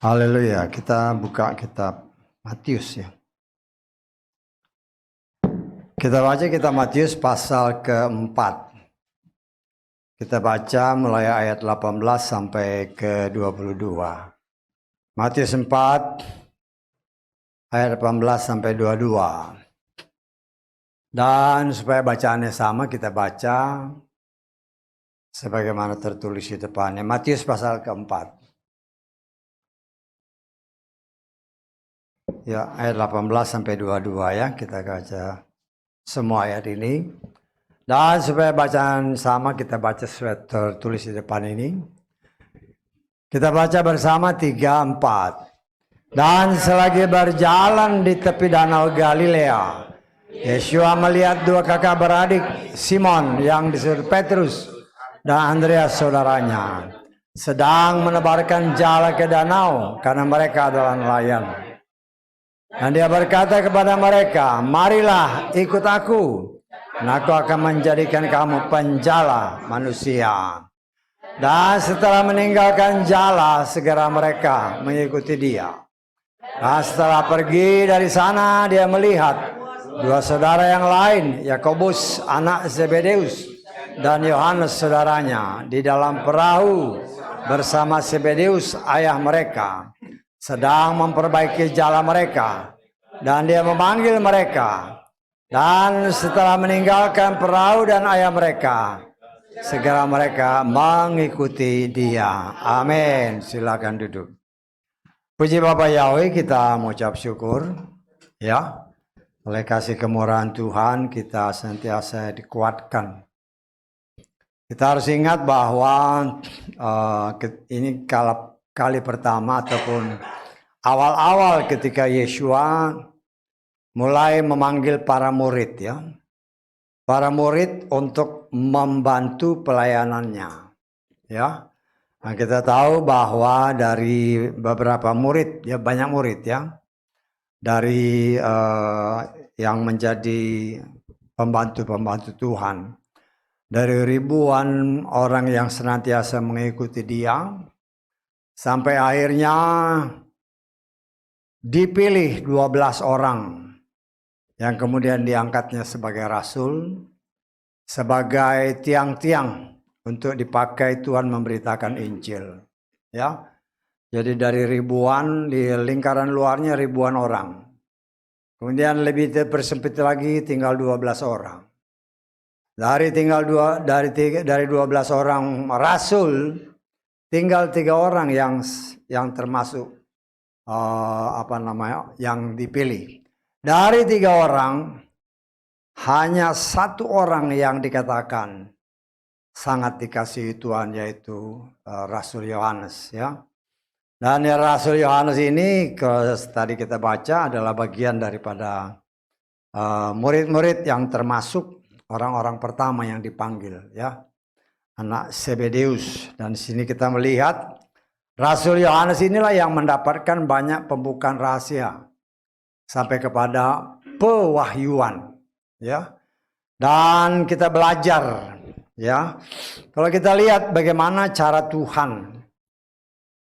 Haleluya, kita buka kitab Matius ya. Kita baca kitab Matius pasal keempat. Kita baca mulai ayat 18 sampai ke 22. Matius 4 ayat 18 sampai 22. Dan supaya bacaannya sama, kita baca sebagaimana tertulis di depannya. Matius pasal keempat. Ya, ayat 18 sampai 22 ya, kita baca semua ayat ini. Dan supaya bacaan sama, kita baca sesuai tertulis di depan ini. Kita baca bersama 3, 4. Dan selagi berjalan di tepi danau Galilea, Yeshua melihat 2 kakak beradik, Simon yang disebut Petrus dan Andreas saudaranya, sedang menebarkan jala ke danau karena mereka adalah nelayan. Dan dia berkata kepada mereka, marilah ikut aku, dan aku akan menjadikan kamu penjala manusia. Dan setelah meninggalkan jala, segera mereka mengikuti dia. Dan setelah pergi dari sana, dia melihat 2 saudara yang lain, Yakobus anak Zebedeus dan Yohanes saudaranya, di dalam perahu bersama Zebedeus ayah mereka, sedang memperbaiki jala mereka. Dan dia memanggil mereka. Dan setelah meninggalkan perahu dan ayah mereka, segera mereka mengikuti dia. Amin. Silakan duduk. Puji Bapa Yahweh, kita mengucap syukur ya, oleh kasih kemurahan Tuhan kita senantiasa dikuatkan. Kita harus ingat bahwa ini kali pertama ataupun awal-awal ketika Yeshua mulai memanggil para murid ya. Para murid untuk membantu pelayanannya. Ya. Nah, kita tahu bahwa dari beberapa murid, ya banyak murid ya. Dari yang menjadi pembantu-pembantu Tuhan. Dari ribuan orang yang senantiasa mengikuti dia, sampai akhirnya dipilih 12 orang yang kemudian diangkatnya sebagai rasul, sebagai tiang-tiang untuk dipakai Tuhan memberitakan Injil. Ya, jadi dari ribuan, di lingkaran luarnya ribuan orang. Kemudian lebih dipersempit lagi, tinggal 12 orang. Dari 12 orang rasul, tinggal 3 orang yang termasuk yang dipilih. Dari 3 orang, hanya 1 orang yang dikatakan sangat dikasihi Tuhan, yaitu Rasul Yohanes ya. Dan Rasul Yohanes ini tadi kita baca adalah bagian daripada murid-murid yang termasuk orang-orang pertama yang dipanggil ya, anak Zebedeus. Dan di sini kita melihat Rasul Yohanes inilah yang mendapatkan banyak pembukaan rahasia sampai kepada pewahyuan ya. Dan kita belajar ya. Kalau kita lihat bagaimana cara Tuhan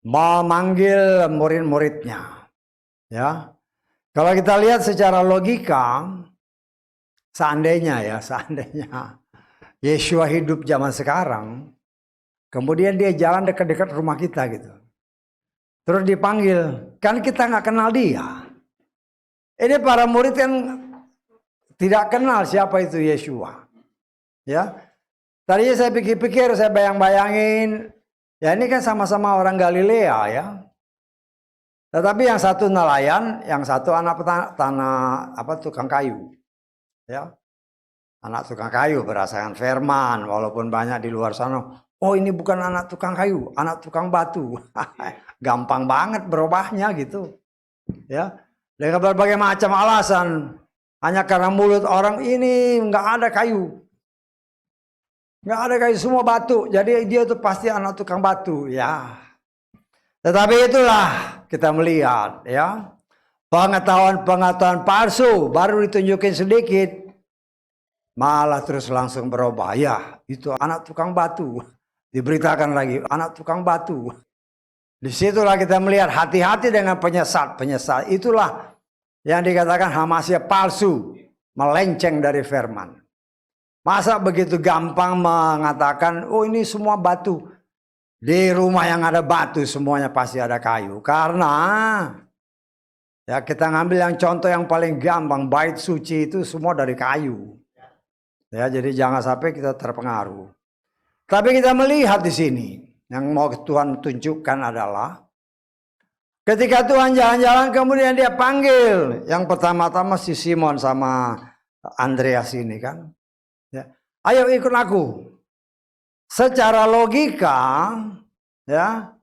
memanggil murid-muridnya ya. Kalau kita lihat secara logika, seandainya Yeshua hidup zaman sekarang, kemudian dia jalan dekat-dekat rumah kita gitu, terus dipanggil, kan kita nggak kenal dia. Ini para murid yang tidak kenal siapa itu Yeshua. Ya. Tadinya saya pikir-pikir, saya bayang-bayangin, ya ini kan sama-sama orang Galilea ya. Tetapi yang satu nelayan, yang satu anak tukang kayu. Ya. Anak tukang kayu berdasarkan firman, walaupun banyak di luar sana, oh ini bukan anak tukang kayu, anak tukang batu. Gampang banget berubahnya gitu. Ya. Dengan berbagai macam alasan, hanya karena mulut orang ini nggak ada kayu. Nggak ada kayu, semua batu. Jadi dia itu pasti anak tukang batu. Ya. Tetapi itulah kita melihat ya, pengetahuan-pengetahuan palsu baru ditunjukin sedikit, malah terus langsung berubah. Ya, itu anak tukang batu. Diberitakan lagi, anak tukang batu. Disitulah kita melihat hati-hati dengan penyesat. Itulah yang dikatakan Hamasya palsu, melenceng dari firman. Masa begitu gampang mengatakan, oh ini semua batu. Di rumah yang ada batu semuanya pasti ada kayu. Karena ya kita ngambil yang contoh yang paling gampang, bait suci itu semua dari kayu. Ya, jadi jangan sampai kita terpengaruh. Tapi kita melihat di sini, yang mau Tuhan tunjukkan adalah ketika Tuhan jalan-jalan kemudian dia panggil yang pertama-tama si Simon sama Andreas ini kan. Ya, ayo ikut aku. Secara logika ya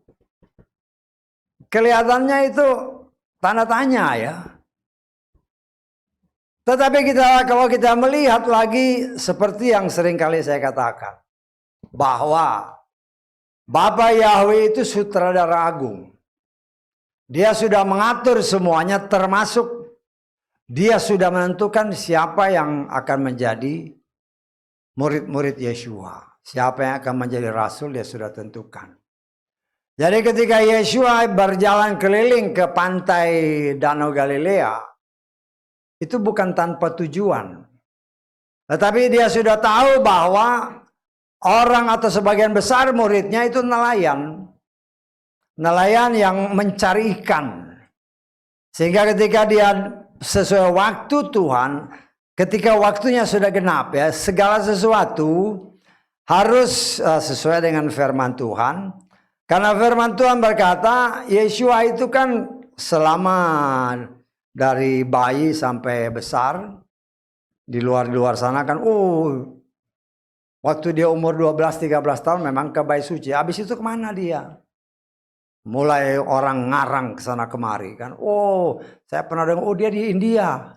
kelihatannya itu tanda tanya ya. Tetapi kalau kita melihat lagi seperti yang sering kali saya katakan, bahwa Bapa Yahweh itu sutradara agung. Dia sudah mengatur semuanya, termasuk dia sudah menentukan siapa yang akan menjadi murid-murid Yeshua. Siapa yang akan menjadi rasul dia sudah tentukan. Jadi ketika Yeshua berjalan keliling ke pantai Danau Galilea, itu bukan tanpa tujuan. Tetapi dia sudah tahu bahwa orang atau sebagian besar muridnya itu nelayan. Nelayan yang mencari ikan. Sehingga ketika dia sesuai waktu Tuhan, ketika waktunya sudah genap ya, segala sesuatu harus sesuai dengan firman Tuhan. Karena firman Tuhan berkata, Yeshua itu kan selama dari bayi sampai besar, di luar sana kan, waktu dia umur 12-13 tahun memang ke bait suci. Habis itu kemana dia? Mulai orang ngarang ke sana kemari kan. Saya pernah dengar, dia di India.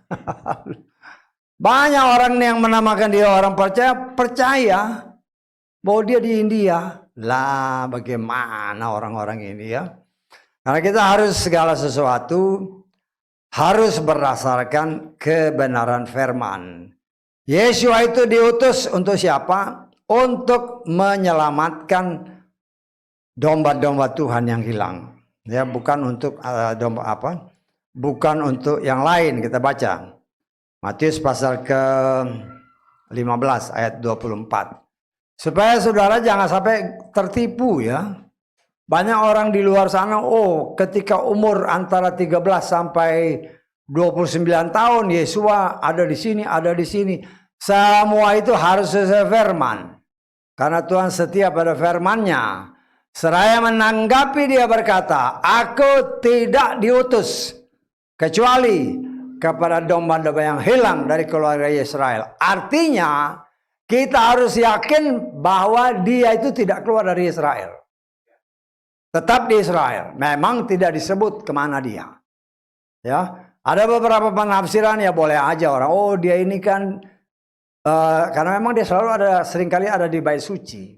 Banyak orang yang menamakan dia orang percaya bahwa dia di India. Lah bagaimana orang-orang ini ya? Karena kita harus segala sesuatu harus berdasarkan kebenaran firman. Yeshua itu diutus untuk siapa? Untuk menyelamatkan domba-domba Tuhan yang hilang. Ya, bukan untuk bukan untuk yang lain. Kita baca Matius pasal ke-15 ayat 24. Supaya saudara jangan sampai tertipu ya. Banyak orang di luar sana, ketika umur antara 13 sampai 29 tahun, Yeshua ada di sini, ada di sini. Semua itu harus sesuai firman. Karena Tuhan setia pada firman-Nya. Seraya menanggapi dia berkata, aku tidak diutus kecuali kepada domba-domba yang hilang dari keluarga Israel. Artinya, kita harus yakin bahwa dia itu tidak keluar dari Israel. Tetap di Israel. Memang tidak disebut kemana dia. Ya, ada beberapa penafsiran ya boleh aja orang. Dia ini kan karena memang dia selalu seringkali ada di bait suci.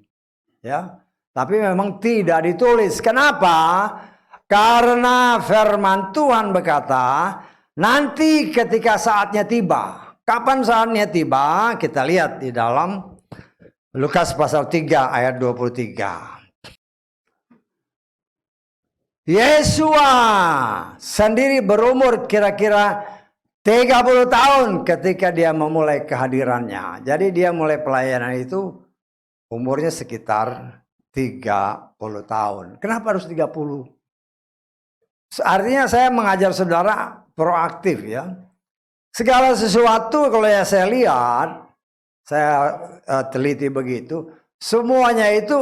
Ya, tapi memang tidak ditulis. Kenapa? Karena firman Tuhan berkata, nanti ketika saatnya tiba. Kapan saatnya tiba? Kita lihat di dalam Lukas pasal 3 ayat 23. Yeshua sendiri berumur kira-kira 30 tahun ketika dia memulai kehadirannya. Jadi dia mulai pelayanan itu umurnya sekitar 30 tahun. Kenapa harus 30? Artinya saya mengajar saudara proaktif ya. Segala sesuatu kalau ya saya lihat, saya teliti begitu, semuanya itu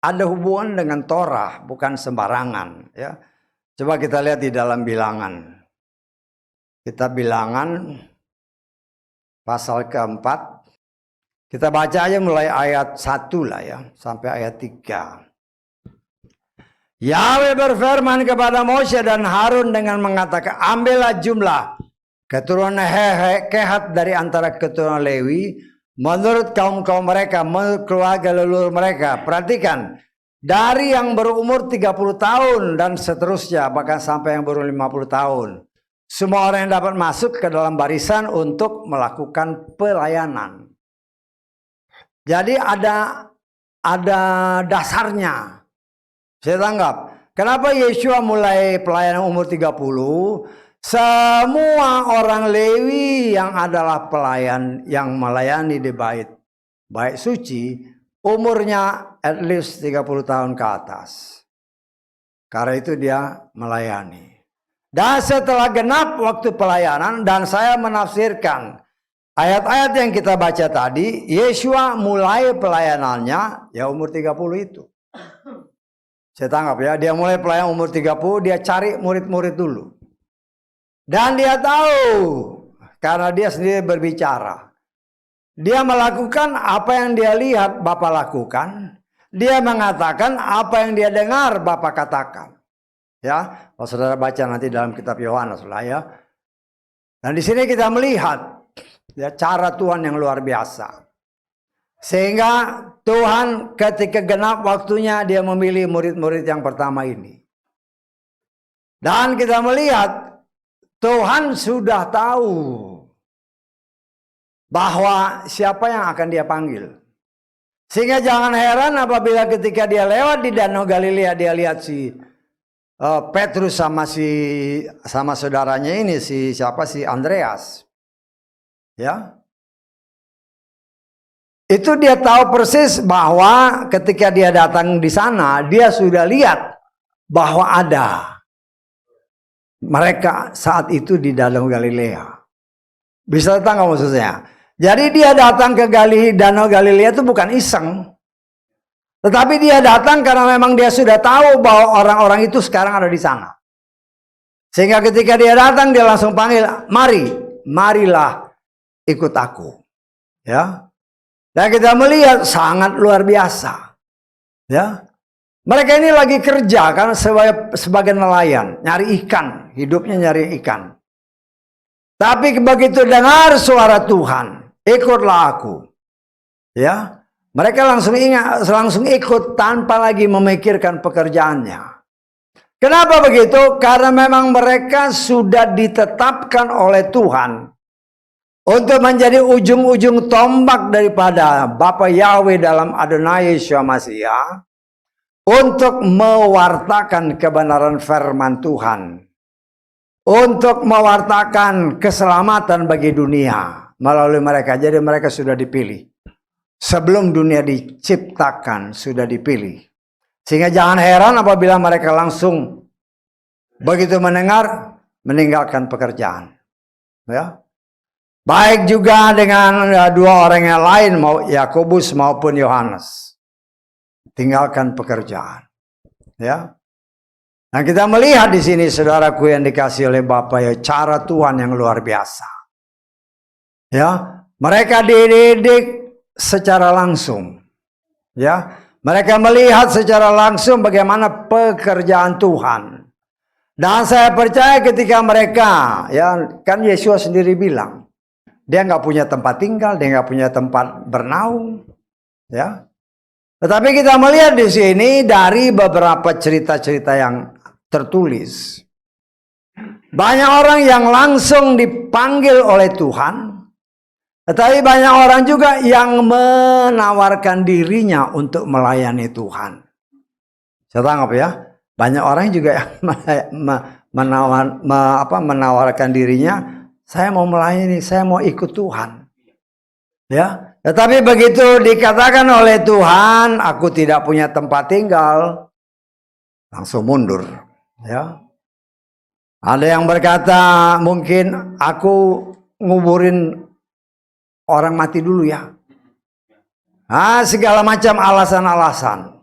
ada hubungan dengan Torah, bukan sembarangan. Ya, coba kita lihat di dalam Bilangan. Kita Bilangan pasal keempat. Kita baca aja mulai ayat 1 lah ya, sampai ayat 3. Yahweh berfirman kepada Mose dan Harun dengan mengatakan, ambillah jumlah keturunan Kehat dari antara keturunan Lewi, menurut kaum-kaum mereka, menurut keluarga leluhur mereka. Perhatikan, dari yang berumur 30 tahun dan seterusnya, bahkan sampai yang berumur 50 tahun. Semua orang yang dapat masuk ke dalam barisan untuk melakukan pelayanan. Jadi ada ada dasarnya. Saya tanggap. Kenapa Yeshua mulai pelayanan umur 30? Semua orang Lewi yang adalah pelayan yang melayani di bait suci, umurnya at least 30 tahun ke atas. Karena itu dia melayani. Dan setelah genap waktu pelayanan, dan saya menafsirkan ayat-ayat yang kita baca tadi, Yeshua mulai pelayanannya ya umur 30 itu. Saya tangkap ya, dia mulai pelayanan umur 30, dia cari murid-murid dulu. Dan dia tahu, karena dia sendiri berbicara. Dia melakukan apa yang dia lihat Bapa lakukan. Dia mengatakan apa yang dia dengar Bapa katakan. Ya, kalau saudara baca nanti dalam kitab Yohanes lah ya. Dan di sini kita melihat ya cara Tuhan yang luar biasa. Sehingga Tuhan ketika genap waktunya dia memilih murid-murid yang pertama ini. Dan kita melihat Tuhan sudah tahu bahwa siapa yang akan dia panggil. Sehingga jangan heran apabila ketika dia lewat di Danau Galilea dia lihat si Petrus sama saudaranya ini si Andreas. Ya. Itu dia tahu persis bahwa ketika dia datang di sana dia sudah lihat bahwa ada mereka saat itu di Danau Galilea. Bisa datang nggak maksudnya? Jadi dia datang ke Danau Galilea itu bukan iseng. Tetapi dia datang karena memang dia sudah tahu bahwa orang-orang itu sekarang ada di sana. Sehingga ketika dia datang dia langsung panggil, marilah ikut aku. Ya. Dan kita melihat sangat luar biasa. Ya. Mereka ini lagi kerja kan sebagai nelayan, nyari ikan, hidupnya nyari ikan. Tapi begitu dengar suara Tuhan, ikutlah aku. Ya, mereka langsung ikut tanpa lagi memikirkan pekerjaannya. Kenapa begitu? Karena memang mereka sudah ditetapkan oleh Tuhan untuk menjadi ujung-ujung tombak daripada Bapa Yahweh dalam Adonai Yeshua Mashiach. Untuk mewartakan kebenaran firman Tuhan. Untuk mewartakan keselamatan bagi dunia. Melalui mereka. Jadi mereka sudah dipilih. Sebelum dunia diciptakan sudah dipilih. Sehingga jangan heran apabila mereka langsung begitu mendengar meninggalkan pekerjaan. Ya. Baik juga dengan dua orang yang lain. Yakobus maupun Yohanes. Tinggalkan pekerjaan, ya. Nah kita melihat di sini saudaraku yang dikasih oleh Bapa ya cara Tuhan yang luar biasa. Ya, mereka dididik secara langsung, ya. Mereka melihat secara langsung bagaimana pekerjaan Tuhan. Dan saya percaya ketika mereka, ya kan Yesus sendiri bilang, dia nggak punya tempat tinggal, dia nggak punya tempat bernaung, ya. Tetapi kita melihat di sini dari beberapa cerita-cerita yang tertulis. Banyak orang yang langsung dipanggil oleh Tuhan. Tetapi banyak orang juga yang menawarkan dirinya untuk melayani Tuhan. Saya tangkap ya. Banyak orang juga yang menawarkan dirinya. Saya mau melayani, saya mau ikut Tuhan. Ya. Tetapi begitu dikatakan oleh Tuhan, aku tidak punya tempat tinggal, langsung mundur. Ya, ada yang berkata, mungkin aku nguburin orang mati dulu ya. Segala macam alasan-alasan.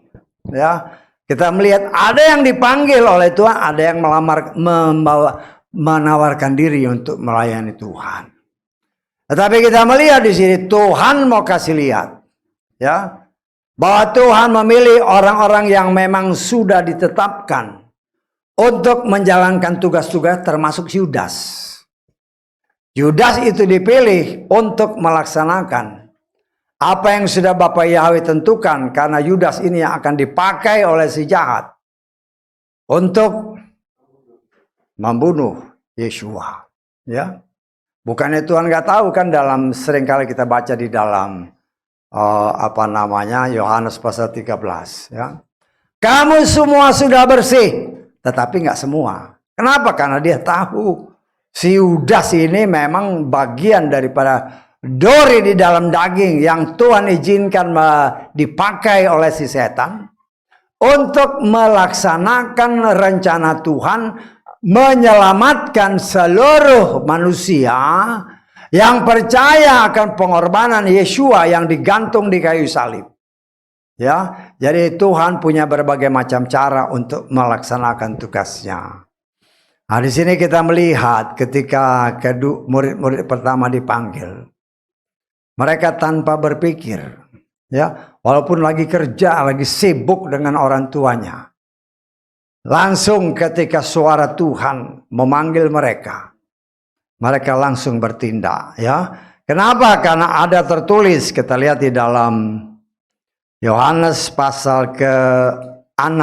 Ya, kita melihat ada yang dipanggil oleh Tuhan, ada yang menawarkan diri untuk melayani Tuhan. Tetapi kita melihat di sini Tuhan mau kasih lihat, ya, bahwa Tuhan memilih orang-orang yang memang sudah ditetapkan untuk menjalankan tugas-tugas termasuk Yudas. Yudas itu dipilih untuk melaksanakan apa yang sudah Bapa Yahweh tentukan karena Yudas ini yang akan dipakai oleh si jahat untuk membunuh Yeshua, ya. Bukannya Tuhan nggak tahu kan seringkali kita baca di dalam Yohanes pasal 13 ya. Kamu semua sudah bersih, tetapi nggak semua. Kenapa? Karena dia tahu si Yudas ini memang bagian daripada dori di dalam daging yang Tuhan izinkan dipakai oleh si setan untuk melaksanakan rencana Tuhan menyelamatkan seluruh manusia yang percaya akan pengorbanan Yesua yang digantung di kayu salib. Ya, jadi Tuhan punya berbagai macam cara untuk melaksanakan tugasnya. Nah, di sini kita melihat ketika murid-murid pertama dipanggil, mereka tanpa berpikir, ya, walaupun lagi kerja, lagi sibuk dengan orang tuanya, langsung ketika suara Tuhan memanggil mereka, mereka langsung bertindak. Ya, kenapa? Karena ada tertulis, kita lihat di dalam Yohanes pasal ke-6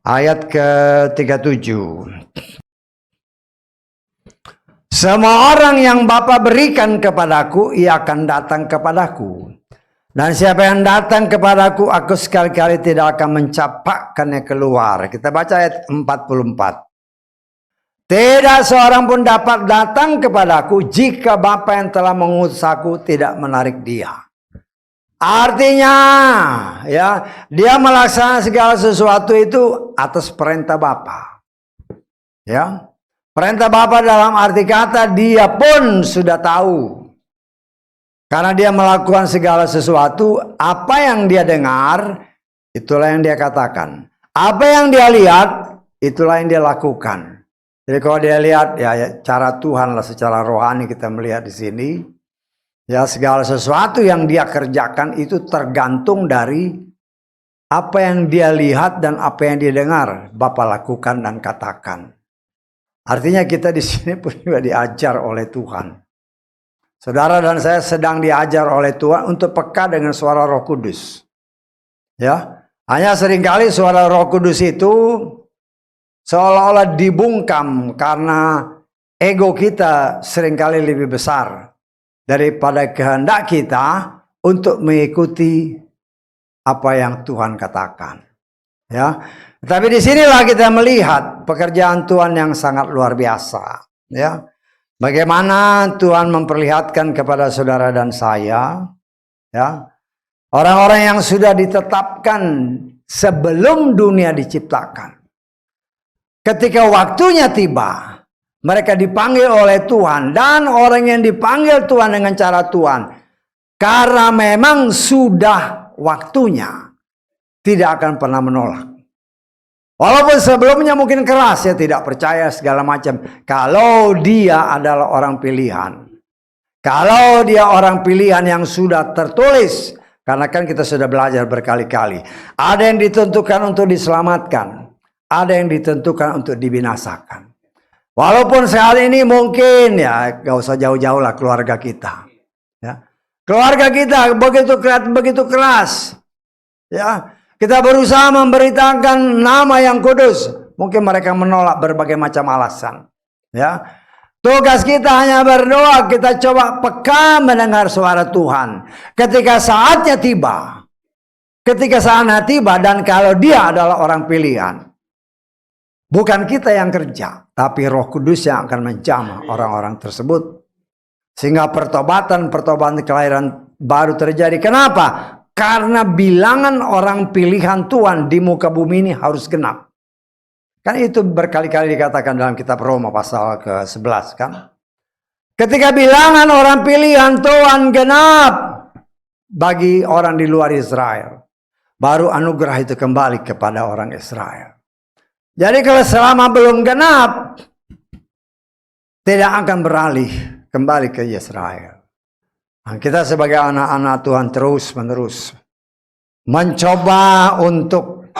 ayat ke-37. Semua orang yang Bapa berikan kepadaku, ia akan datang kepadaku. Dan siapa yang datang kepadaku, aku sekali-kali tidak akan mencapakkannya keluar. Kita baca ayat 44. Tidak seorang pun dapat datang kepadaku jika Bapa yang telah mengutus aku tidak menarik dia. Artinya, ya, dia melaksanakan segala sesuatu itu atas perintah Bapa. Ya, perintah Bapa dalam arti kata dia pun sudah tahu. Karena dia melakukan segala sesuatu, apa yang dia dengar, itulah yang dia katakan. Apa yang dia lihat, itulah yang dia lakukan. Jadi kalau dia lihat, ya cara Tuhan lah secara rohani kita melihat di sini. Ya, segala sesuatu yang dia kerjakan itu tergantung dari apa yang dia lihat dan apa yang dia dengar Bapa lakukan dan katakan. Artinya kita di sini pun juga diajar oleh Tuhan. Saudara dan saya sedang diajar oleh Tuhan untuk peka dengan suara Roh Kudus. Ya, hanya seringkali suara Roh Kudus itu seolah-olah dibungkam karena ego kita seringkali lebih besar daripada kehendak kita untuk mengikuti apa yang Tuhan katakan. Ya, tapi disinilah kita melihat pekerjaan Tuhan yang sangat luar biasa. Ya, bagaimana Tuhan memperlihatkan kepada saudara dan saya, ya, orang-orang yang sudah ditetapkan sebelum dunia diciptakan. Ketika waktunya tiba, mereka dipanggil oleh Tuhan, dan orang yang dipanggil Tuhan dengan cara Tuhan, karena memang sudah waktunya, tidak akan pernah menolak. Walaupun sebelumnya mungkin keras, ya, tidak percaya segala macam. Kalau dia adalah orang pilihan, kalau dia orang pilihan yang sudah tertulis, karena kan kita sudah belajar berkali-kali, ada yang ditentukan untuk diselamatkan, ada yang ditentukan untuk dibinasakan. Walaupun saat ini mungkin, ya, gak usah jauh-jauh lah keluarga kita. Ya. Keluarga kita begitu keras. Ya. Kita berusaha memberitakan nama yang kudus. Mungkin mereka menolak berbagai macam alasan. Ya. Tugas kita hanya berdoa, kita coba peka mendengar suara Tuhan. Ketika saatnya tiba. Ketika saatnya tiba, dan kalau dia adalah orang pilihan. Bukan kita yang kerja, tapi Roh Kudus yang akan menjamah orang-orang tersebut. Sehingga pertobatan kelahiran baru terjadi. Kenapa? Karena bilangan orang pilihan Tuhan di muka bumi ini harus genap. Kan itu berkali-kali dikatakan dalam kitab Roma pasal ke-11 kan. Ketika bilangan orang pilihan Tuhan genap bagi orang di luar Israel, baru anugerah itu kembali kepada orang Israel. Jadi kalau selama belum genap, tidak akan beralih kembali ke Israel. Nah, kita sebagai anak-anak Tuhan terus-menerus mencoba untuk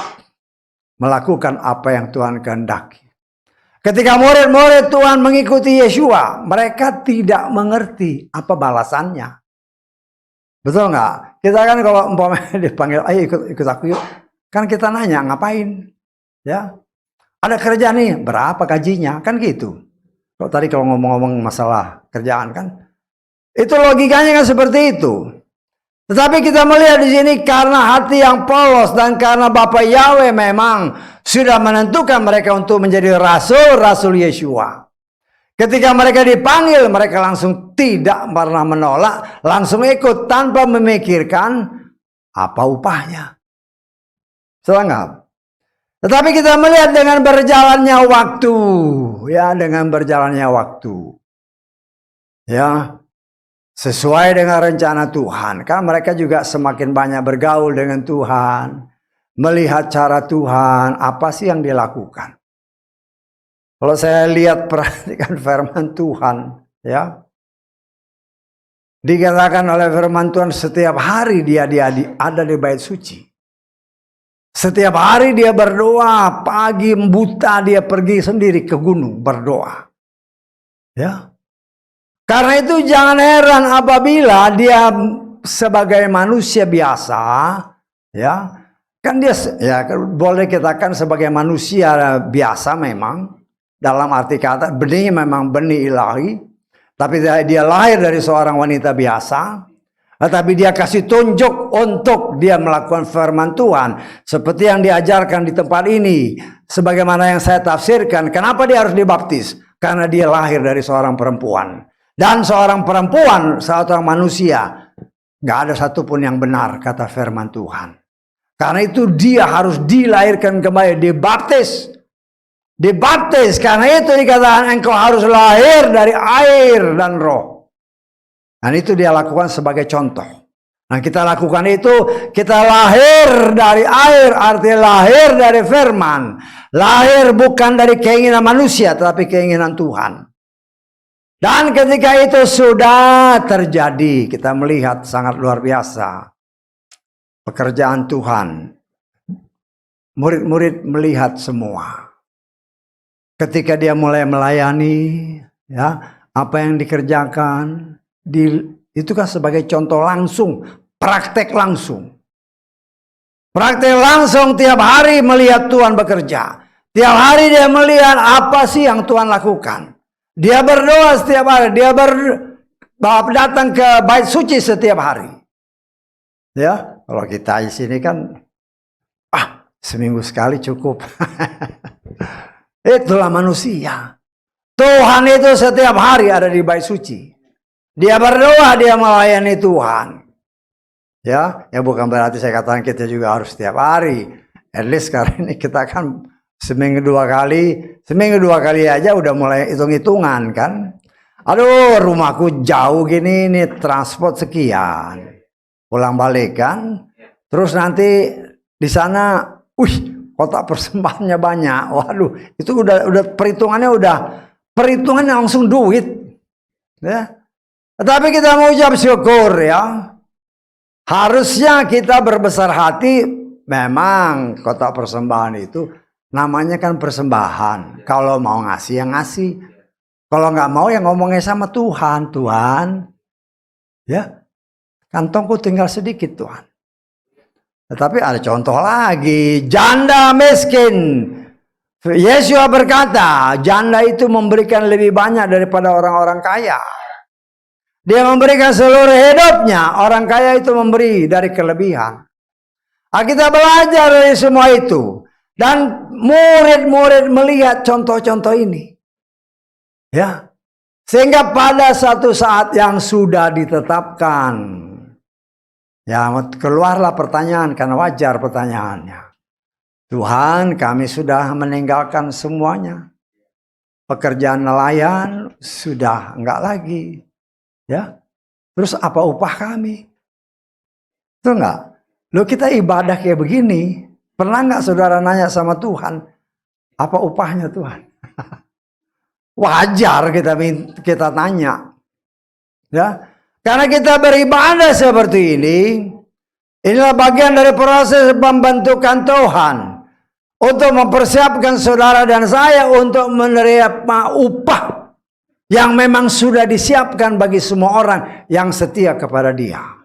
melakukan apa yang Tuhan kehendaki. Ketika murid-murid Tuhan mengikuti Yesua, mereka tidak mengerti apa balasannya. Betul nggak? Kita kan kalau umpamanya dipanggil, ayo ikut aku yuk. Kan kita nanya, ngapain? Ya. Ada kerja nih, berapa gajinya? Kan gitu. Kalau tadi ngomong-ngomong masalah kerjaan kan, itu logikanya kan seperti itu. Tetapi kita melihat di sini karena hati yang polos dan karena Bapa Yahweh memang sudah menentukan mereka untuk menjadi rasul Yeshua. Ketika mereka dipanggil, mereka langsung tidak pernah menolak, langsung ikut tanpa memikirkan apa upahnya. Sangat. Tetapi kita melihat dengan berjalannya waktu, ya, dengan berjalannya waktu, ya, sesuai dengan rencana Tuhan. Kan mereka juga semakin banyak bergaul dengan Tuhan, melihat cara Tuhan, apa sih yang dilakukan. Kalau saya lihat perhatikan firman Tuhan, ya, dikatakan oleh firman Tuhan setiap hari dia ada di bait suci. Setiap hari dia berdoa, pagi buta dia pergi sendiri ke gunung berdoa. Ya. Karena itu jangan heran apabila dia sebagai manusia biasa, ya, kan dia, ya, boleh katakan sebagai manusia biasa memang, dalam arti kata benihnya memang benih ilahi, tapi dia lahir dari seorang wanita biasa, tetapi dia kasih tunjuk untuk dia melakukan firman Tuhan, seperti yang diajarkan di tempat ini, sebagaimana yang saya tafsirkan. Kenapa dia harus dibaptis? Karena dia lahir dari seorang perempuan. Dan seorang perempuan, seorang manusia, gak ada satupun yang benar, kata firman Tuhan. Karena itu dia harus dilahirkan kembali, dibaptis. Dibaptis, karena itu dikatakan engkau harus lahir dari air dan roh. Dan itu dia lakukan sebagai contoh. Nah, kita lakukan itu, kita lahir dari air, artinya lahir dari firman. Lahir bukan dari keinginan manusia, tetapi keinginan Tuhan. Dan ketika itu sudah terjadi, kita melihat sangat luar biasa pekerjaan Tuhan. Murid-murid melihat semua. Ketika dia mulai melayani, ya, apa yang dikerjakan, itu kan sebagai contoh langsung, praktek langsung. Praktek langsung tiap hari melihat Tuhan bekerja. Tiap hari dia melihat apa sih yang Tuhan lakukan. Dia berdoa setiap hari, dia datang ke bait suci setiap hari. Ya, kalau kita di sini kan, seminggu sekali cukup. Itulah manusia. Tuhan itu setiap hari ada di bait suci. Dia berdoa, dia melayani Tuhan. Ya bukan berarti saya katakan kita juga harus setiap hari. At least sekarang ini kita kan seminggu dua kali aja udah mulai hitung-hitungan kan. Aduh, rumahku jauh gini, nih transport sekian, pulang balik kan. Terus nanti di sana, kotak persembahannya banyak. Waduh, itu udah perhitungannya langsung duit. Ya. Tetapi kita mau ucap syukur, ya. Harusnya kita berbesar hati. Memang kotak persembahan itu namanya kan persembahan. Kalau mau ngasih, yang ngasih. Kalau nggak mau, yang ngomongnya sama Tuhan. Tuhan, ya, kantongku tinggal sedikit, Tuhan. Tetapi ada contoh lagi, janda miskin. Yesus berkata, janda itu memberikan lebih banyak daripada orang-orang kaya. Dia memberikan seluruh hidupnya, orang kaya itu memberi dari kelebihan. Kita belajar dari semua itu. Dan murid-murid melihat contoh-contoh ini. Ya. Sehingga pada satu saat yang sudah ditetapkan, ya, keluarlah pertanyaan, karena wajar pertanyaannya. Tuhan, kami sudah meninggalkan semuanya. Pekerjaan nelayan sudah enggak lagi. Ya. Terus apa upah kami? Itu enggak? Loh, kita ibadah kayak begini. Pernah nggak saudara nanya sama Tuhan, apa upahnya Tuhan? Wajar kita tanya, ya, karena kita beribadah seperti ini. Inilah bagian dari proses pembentukan Tuhan untuk mempersiapkan saudara dan saya untuk menerima upah yang memang sudah disiapkan bagi semua orang yang setia kepada Dia.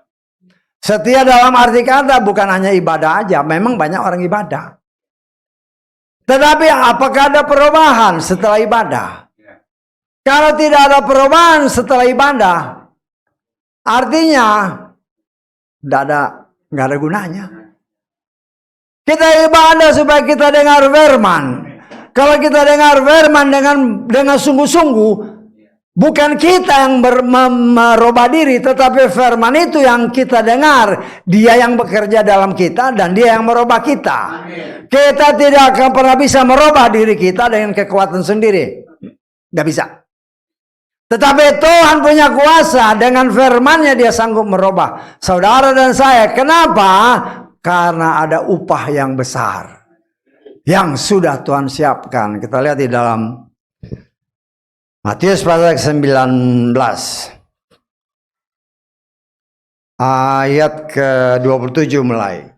Setia dalam arti kata bukan hanya ibadah aja, memang banyak orang ibadah. Tetapi apakah ada perubahan setelah ibadah? Kalau tidak ada perubahan setelah ibadah, artinya nggak ada gunanya. Kita ibadah supaya kita dengar firman. Kalau kita dengar firman dengan sungguh-sungguh, bukan kita yang merubah diri, tetapi firman itu yang kita dengar. Dia yang bekerja dalam kita dan dia yang merubah kita. Amin. Kita tidak akan pernah bisa merubah diri kita dengan kekuatan sendiri. Tidak bisa. Tetapi Tuhan punya kuasa, dengan firman-Nya dia sanggup merubah saudara dan saya. Kenapa? Karena ada upah yang besar yang sudah Tuhan siapkan. Kita lihat di dalam Matius pasal 19 ayat ke-27 mulai.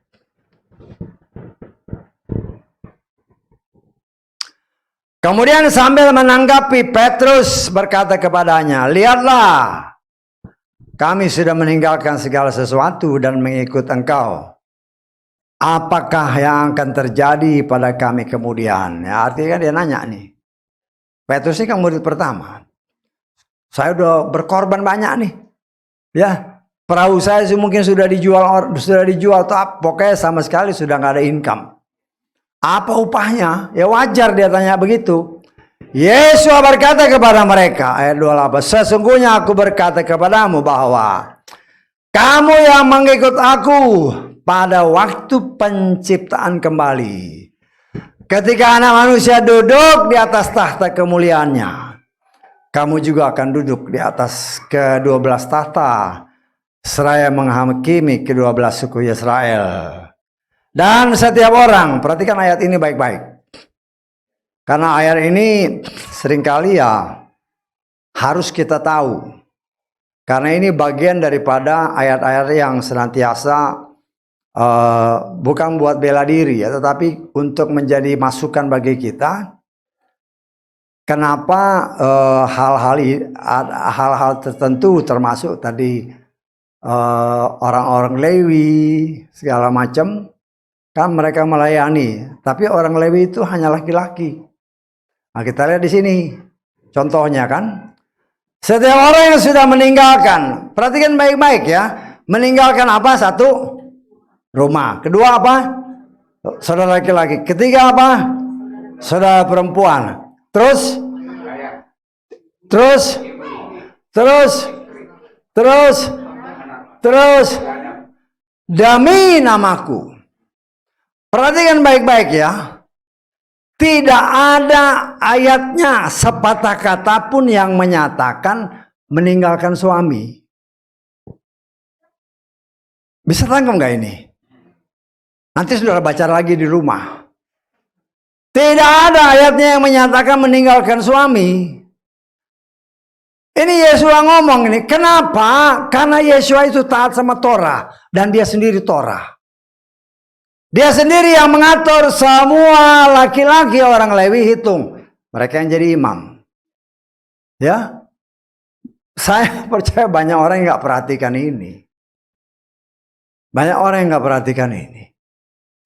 Kemudian sambil menanggapi, Petrus berkata kepadanya, "Lihatlah, kami sudah meninggalkan segala sesuatu dan mengikut Engkau. Apakah yang akan terjadi pada kami kemudian?" Ya, artinya kan dia nanya nih. Petrus ini kan murid pertama. Saya udah berkorban banyak nih. Ya, perahu saya mungkin sudah dijual pokoknya sama sekali sudah nggak ada income. Apa upahnya? Ya wajar dia tanya begitu. Yesus berkata kepada mereka, ayat 28, "Sesungguhnya aku berkata kepadamu bahwa kamu yang mengikut aku pada waktu penciptaan kembali, ketika Anak Manusia duduk di atas tahta kemuliaannya, kamu juga akan duduk di atas ke-12 tahta, seraya menghakimi ke-12 suku Israel. Dan setiap orang," perhatikan ayat ini baik-baik. Karena ayat ini seringkali ya harus kita tahu. Karena ini bagian daripada ayat-ayat yang senantiasa bukan buat bela diri ya, tetapi untuk menjadi masukan bagi kita. Kenapa hal-hal tertentu termasuk tadi orang-orang Lewi segala macam. Kan mereka melayani, tapi orang Lewi itu hanya laki-laki. Nah, kita lihat di sini contohnya kan. Setiap orang yang sudah meninggalkan, perhatikan baik-baik ya. Meninggalkan apa? Satu, rumah. Kedua apa? Saudara laki-laki. Ketiga apa? Saudara perempuan. Terus demi namaku. Perhatikan baik-baik ya. Tidak ada ayatnya sepatah kata pun yang menyatakan meninggalkan suami. Bisa tangkap nggak ini? Nanti saudara baca lagi di rumah. Tidak ada ayatnya yang menyatakan meninggalkan suami. Ini Yesus ngomong ini. Kenapa? Karena Yesus itu taat sama Torah. Dan dia sendiri Torah. Dia sendiri yang mengatur semua laki-laki orang Lewi, hitung. Mereka yang jadi imam. Ya, saya percaya banyak orang yang nggak perhatikan ini. Banyak orang yang nggak perhatikan ini.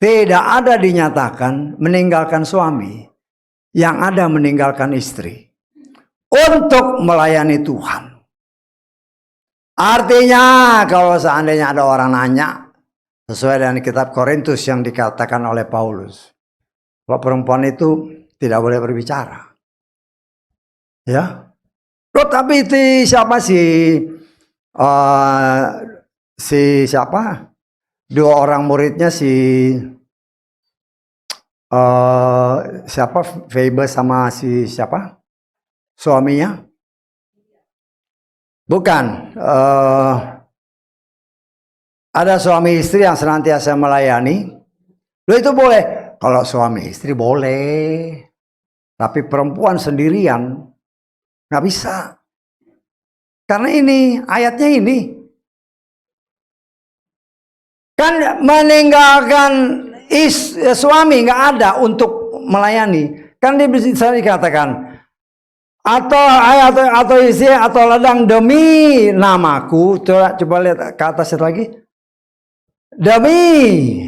Tidak ada dinyatakan meninggalkan suami. Yang ada meninggalkan istri. Untuk melayani Tuhan. Artinya kalau seandainya ada orang nanya, sesuai dengan kitab Korintus yang dikatakan oleh Paulus, bahwa perempuan itu tidak boleh berbicara. Ya. Loh, tapi itu siapa sih? Siapa? Dua orang muridnya siapa? Phoebus sama siapa? Suaminya? Bukan. Ada suami istri yang senantiasa melayani. Loh, itu boleh. Kalau suami istri boleh. Tapi perempuan sendirian nggak bisa. Karena ini ayatnya ini. Kan meninggalkan suami nggak ada untuk melayani. Kan dia bisa dikatakan atau istri atau ladang demi namaku. Coba lihat ke atas lagi. Demi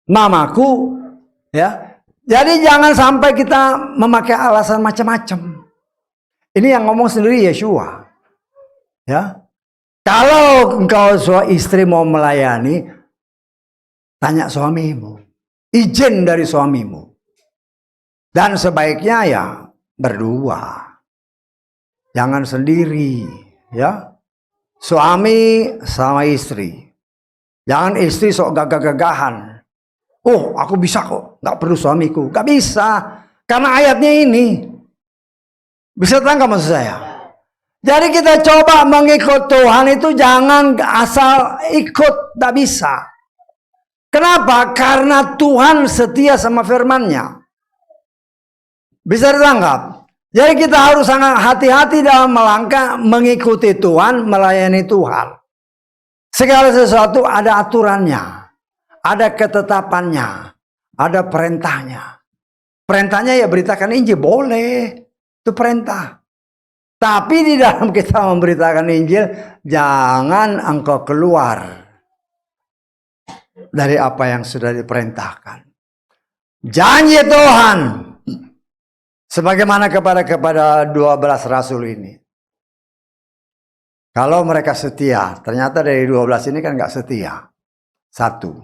namaku, ya. Jadi jangan sampai kita memakai alasan macam-macam. Ini yang ngomong sendiri Yeshua, ya. Kalau engkau istri mau melayani, tanya suamimu, izin dari suamimu. Dan sebaiknya ya berdua, jangan sendiri, ya. Suami sama istri, jangan istri sok gagah-gagahan. Oh, aku bisa kok, nggak perlu suamiku. Nggak bisa, karena ayatnya ini. Bisa tangkap maksud saya? Jadi kita coba mengikut Tuhan itu jangan asal ikut, nggak bisa. Kenapa? Karena Tuhan setia sama firman-Nya. Bisa ditangkap? Jadi kita harus sangat hati-hati dalam melangkah mengikuti Tuhan, melayani Tuhan. Segala sesuatu ada aturannya, ada ketetapannya, ada perintahnya. Perintahnya ya beritakan Injil, boleh. Itu perintah. Tapi di dalam kita memberitakan Injil, jangan engkau keluar dari apa yang sudah diperintahkan. Janji Tuhan, sebagaimana kepada 12 rasul ini. Kalau mereka setia, ternyata dari 12 ini kan nggak setia. Satu.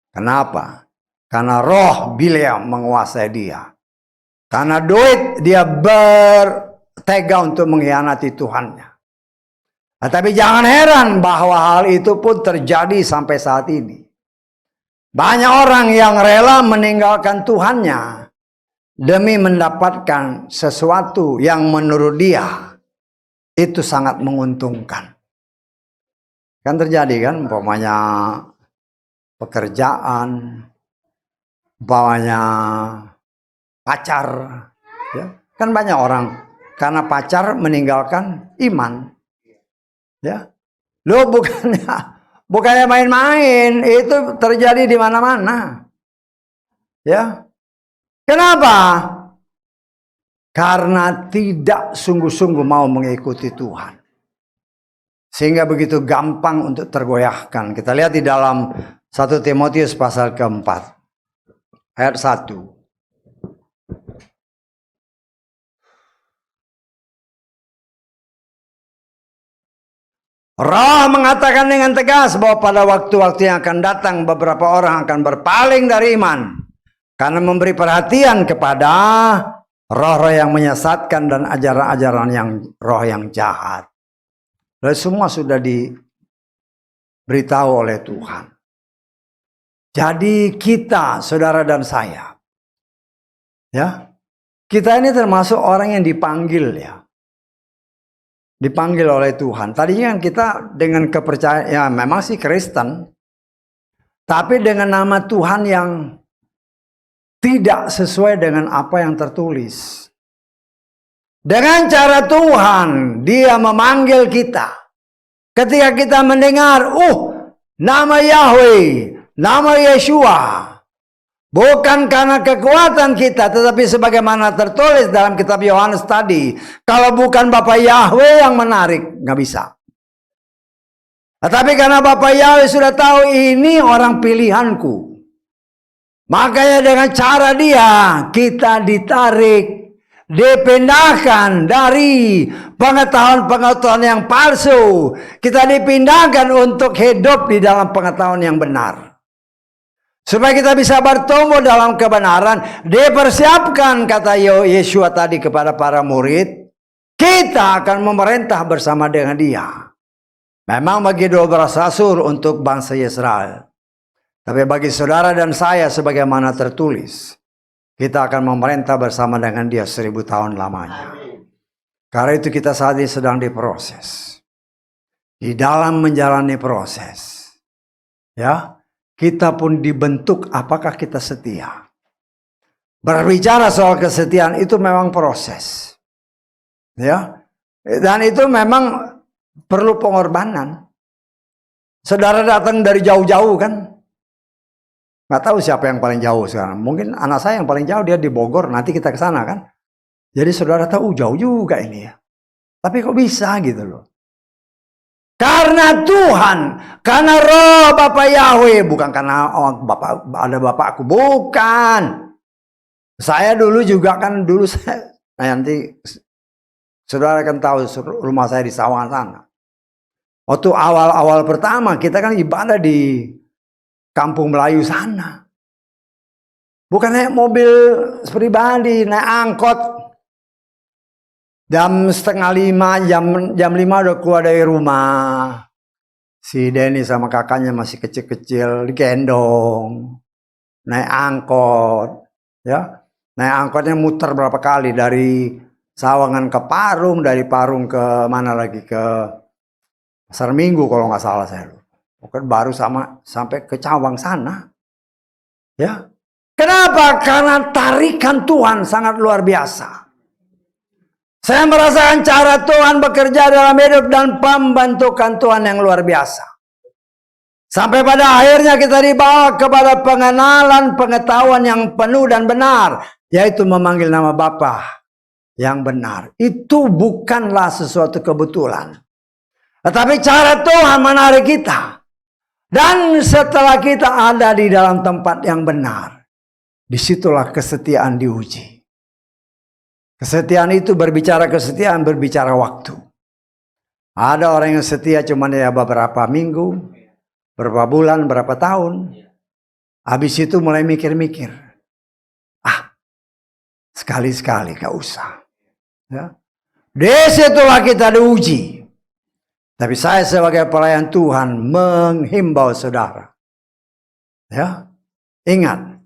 Kenapa? Karena roh Bileam menguasai dia. Karena duit dia bertega untuk mengkhianati Tuhannya. Nah, tapi jangan heran bahwa hal itu pun terjadi sampai saat ini. Banyak orang yang rela meninggalkan Tuhannya demi mendapatkan sesuatu yang menurut dia itu sangat menguntungkan. Kan terjadi kan, umpamanya pekerjaan, umpamanya pacar, ya. Kan banyak orang karena pacar meninggalkan iman, ya. Lo bukannya main-main, itu terjadi di mana-mana, ya. Kenapa? Karena tidak sungguh-sungguh mau mengikuti Tuhan. Sehingga begitu gampang untuk tergoyahkan. Kita lihat di dalam 1 Timotius pasal keempat, ayat 1. Roh mengatakan dengan tegas bahwa pada waktu-waktu yang akan datang beberapa orang akan berpaling dari iman karena memberi perhatian kepada roh-roh yang menyesatkan dan ajaran-ajaran yang roh yang jahat. Dan semua sudah diberitahu oleh Tuhan. Jadi kita, saudara dan saya, ya, kita ini termasuk orang yang dipanggil, ya. Dipanggil oleh Tuhan. Tadinya kan kita dengan kepercayaan, ya memang sih Kristen, tapi dengan nama Tuhan yang tidak sesuai dengan apa yang tertulis. Dengan cara Tuhan, dia memanggil kita. Ketika kita mendengar, nama Yahweh, nama Yeshua, bukan karena kekuatan kita, tetapi sebagaimana tertulis dalam kitab Yohanes tadi, kalau bukan Bapak Yahweh yang menarik, nggak bisa. Tetapi karena Bapak Yahweh sudah tahu ini orang pilihanku, makanya dengan cara dia kita ditarik, dipindahkan dari pengetahuan-pengetahuan yang palsu, kita dipindahkan untuk hidup di dalam pengetahuan yang benar. Supaya kita bisa bertumbuh dalam kebenaran, dipersiapkan, kata Yeshua tadi kepada para murid, kita akan memerintah bersama dengan dia. Memang bagi 12 rasul untuk bangsa Israel. Tapi bagi saudara dan saya sebagaimana tertulis, kita akan memerintah bersama dengan dia 1000 tahun lamanya. Karena itu kita saat ini sedang diproses. Di dalam menjalani proses, ya, kita pun dibentuk apakah kita setia. Berbicara soal kesetiaan itu memang proses, ya, dan itu memang perlu pengorbanan. Saudara datang dari jauh-jauh kan, nggak tahu siapa yang paling jauh sekarang. Mungkin anak saya yang paling jauh, dia di Bogor, nanti kita ke sana kan. Jadi saudara tahu jauh juga ini ya. Tapi kok bisa gitu loh. Karena Tuhan, karena roh Bapak Yahweh, bukan karena ada bapakku, bukan. Saya dulu juga kan, nanti saudara kan tahu rumah saya di Sawangan sana. Waktu awal-awal pertama kita kan ibadah di Kampung Melayu sana. Bukan naik mobil pribadi, naik angkot. Jam 4:30, jam 5 udah keluar dari rumah. Si Denny sama kakaknya masih kecil-kecil, digendong. Naik angkot. Ya, naik angkotnya muter berapa kali. Dari Sawangan ke Parung, dari Parung ke mana lagi, ke Pasar Minggu kalau nggak salah saya. Pokoknya baru sampai ke Cawang sana. Ya. Kenapa? Karena tarikan Tuhan sangat luar biasa. Saya merasakan cara Tuhan bekerja dalam hidup dan pembentukan Tuhan yang luar biasa. Sampai pada akhirnya kita dibawa kepada pengenalan, pengetahuan yang penuh dan benar. Yaitu memanggil nama Bapa yang benar. Itu bukanlah sesuatu kebetulan. Tetapi cara Tuhan menarik kita. Dan setelah kita ada di dalam tempat yang benar, disitulah kesetiaan diuji. Kesetiaan itu berbicara kesetiaan, berbicara waktu. Ada orang yang setia cuma ya beberapa minggu, berapa bulan, berapa tahun. Habis itu mulai mikir-mikir. Sekali-sekali gak usah. Ya. Disitulah kita diuji. Tapi saya sebagai pelayan Tuhan menghimbau saudara. Ya, ingat.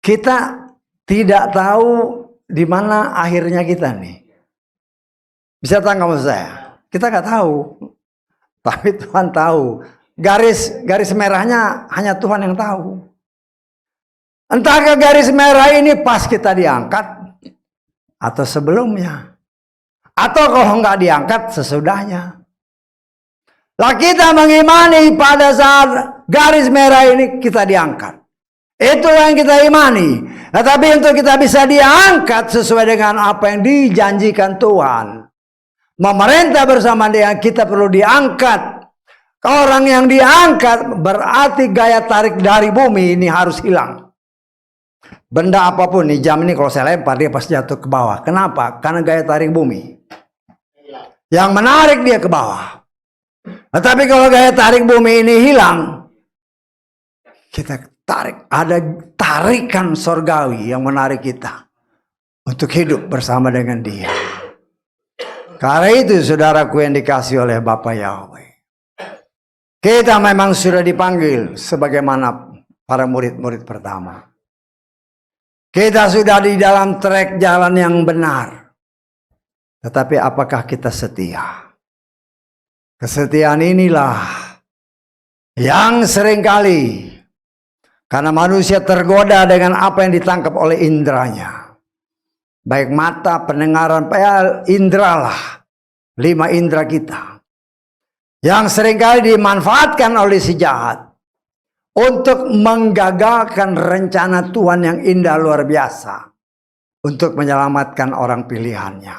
Kita tidak tahu di mana akhirnya kita nih. Bisa tangkap maksud saya? Kita nggak tahu. Tapi Tuhan tahu. Garis merahnya hanya Tuhan yang tahu. Entah ke garis merah ini pas kita diangkat atau sebelumnya. Atau kalau nggak diangkat sesudahnya. Lah kita mengimani pada saat garis merah ini kita diangkat. Itu yang kita imani. Nah, tapi untuk kita bisa diangkat sesuai dengan apa yang dijanjikan Tuhan. Memerintah bersama dengan kita perlu diangkat. Orang yang diangkat berarti gaya tarik dari bumi ini harus hilang. Benda apapun nih, jam ini kalau saya lempar dia pasti jatuh ke bawah. Kenapa? Karena gaya tarik bumi. Yang menarik dia ke bawah. Nah, tapi kalau gaya tarik bumi ini hilang, kita tarik, ada tarikan sorgawi yang menarik kita untuk hidup bersama dengan Dia. Karena itu saudaraku yang dikasih oleh Bapa Yahweh, kita memang sudah dipanggil sebagaimana para murid-murid pertama. Kita sudah di dalam trek jalan yang benar. Tetapi apakah kita setia? Kesetiaan inilah yang seringkali karena manusia tergoda dengan apa yang ditangkap oleh indranya. Baik mata, pendengaran, indralah. 5 indra kita. Yang seringkali dimanfaatkan oleh si jahat. Untuk menggagalkan rencana Tuhan yang indah luar biasa. Untuk menyelamatkan orang pilihannya.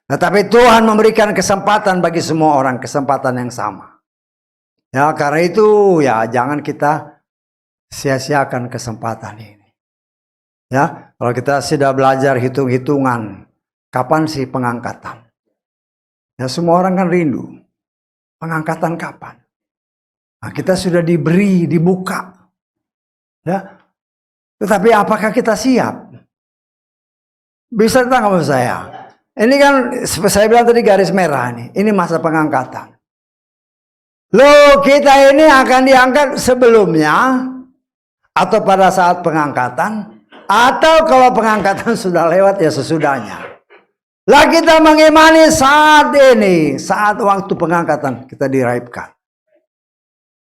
Tetapi Tuhan memberikan kesempatan bagi semua orang. Kesempatan yang sama. Ya karena itu ya jangan kita sia-siakan kesempatan ini. Ya, kalau kita sudah belajar hitung-hitungan, kapan sih pengangkatan? Ya semua orang kan rindu. Pengangkatan kapan? Nah, kita sudah diberi, dibuka. Ya. Tetapi apakah kita siap? Bisa tangkap saya. Ini kan saya bilang tadi garis merah nih. Ini masa pengangkatan. Loh, kita ini akan diangkat sebelumnya atau pada saat pengangkatan, atau kalau pengangkatan sudah lewat ya sesudahnya. Lah kita mengimani saat ini, saat waktu pengangkatan kita diraibkan.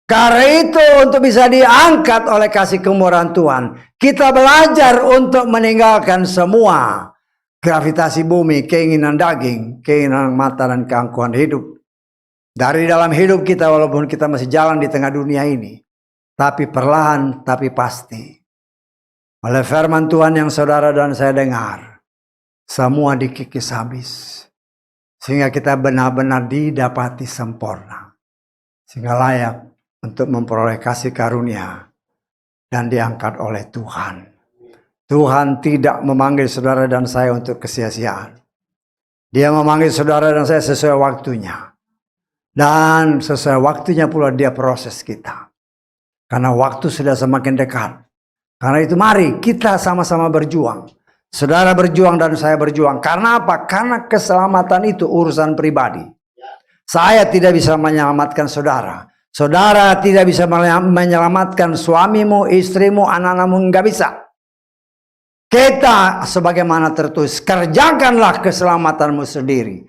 Karena itu untuk bisa diangkat oleh kasih kemurahan Tuhan, kita belajar untuk meninggalkan semua gravitasi bumi, keinginan daging, keinginan mata dan keangkuhan hidup. Dari dalam hidup kita walaupun kita masih jalan di tengah dunia ini. Tapi perlahan, tapi pasti. Oleh firman Tuhan yang saudara dan saya dengar. Semua dikikis habis. Sehingga kita benar-benar didapati sempurna. Sehingga layak untuk memperoleh kasih karunia. Dan diangkat oleh Tuhan. Tuhan tidak memanggil saudara dan saya untuk kesia-siaan. Dia memanggil saudara dan saya sesuai waktunya. Dan sesuai waktunya pula dia proses kita. Karena waktu sudah semakin dekat. Karena itu mari kita sama-sama berjuang. Saudara berjuang dan saya berjuang. Karena apa? Karena keselamatan itu urusan pribadi. Saya tidak bisa menyelamatkan saudara. Saudara tidak bisa menyelamatkan suamimu, istrimu, anak-anakmu. Nggak bisa. Kita sebagaimana tertulis, kerjakanlah keselamatanmu sendiri.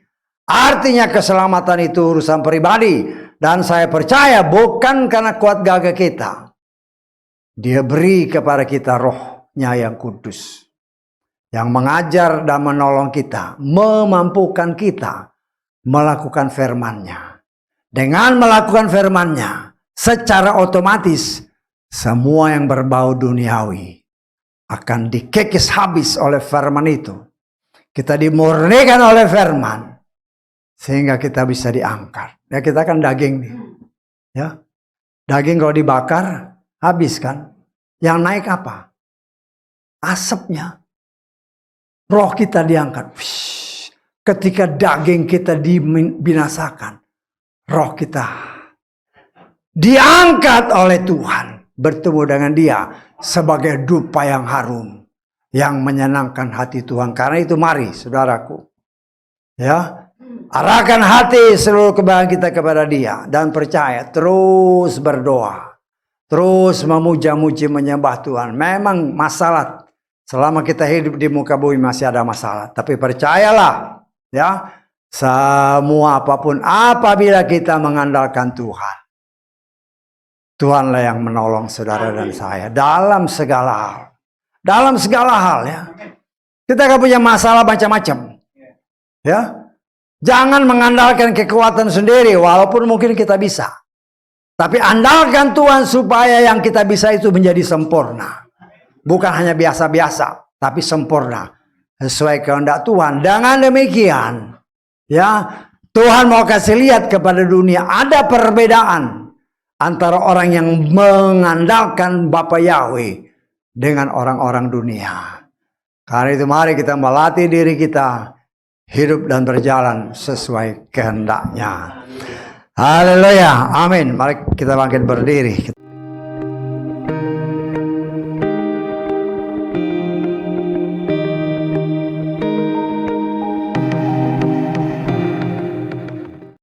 Artinya keselamatan itu urusan pribadi. Dan saya percaya bukan karena kuat gagah kita. Dia beri kepada kita rohnya yang kudus. Yang mengajar dan menolong kita. Memampukan kita melakukan firman-Nya. Dengan melakukan firman-Nya, secara otomatis semua yang berbau duniawi akan dikikis habis oleh firman itu. Kita dimurnikan oleh firman. Sehingga kita bisa diangkat. Ya, kita kan daging nih. Ya. Daging kalau dibakar habis kan. Yang naik apa? Asapnya. Roh kita diangkat. Ketika daging kita dibinasakan, roh kita diangkat oleh Tuhan. Bertemu dengan Dia sebagai dupa yang harum. Yang menyenangkan hati Tuhan. Karena itu mari saudaraku. Ya. Arahkan hati seluruh kebahagiaan kita kepada Dia. Dan percaya. Terus berdoa. Terus memuja-muji menyembah Tuhan. Memang masalah. Selama kita hidup di muka bumi masih ada masalah. Tapi percayalah. Ya. Semua apapun. Apabila kita mengandalkan Tuhan. Tuhanlah yang menolong saudara dan saya. Dalam segala hal. Dalam segala hal ya. Kita kan punya masalah macam-macam. Ya. Jangan mengandalkan kekuatan sendiri. Walaupun mungkin kita bisa. Tapi andalkan Tuhan supaya yang kita bisa itu menjadi sempurna. Bukan hanya biasa-biasa. Tapi sempurna. Sesuai kehendak Tuhan. Dengan demikian. Ya. Tuhan mau kasih lihat kepada dunia. Ada perbedaan. Antara orang yang mengandalkan Bapa Yahweh. Dengan orang-orang dunia. Karena itu mari kita melatih diri kita. Hidup dan berjalan sesuai kehendak-Nya. Haleluya. Amin. Mari kita bangkit berdiri.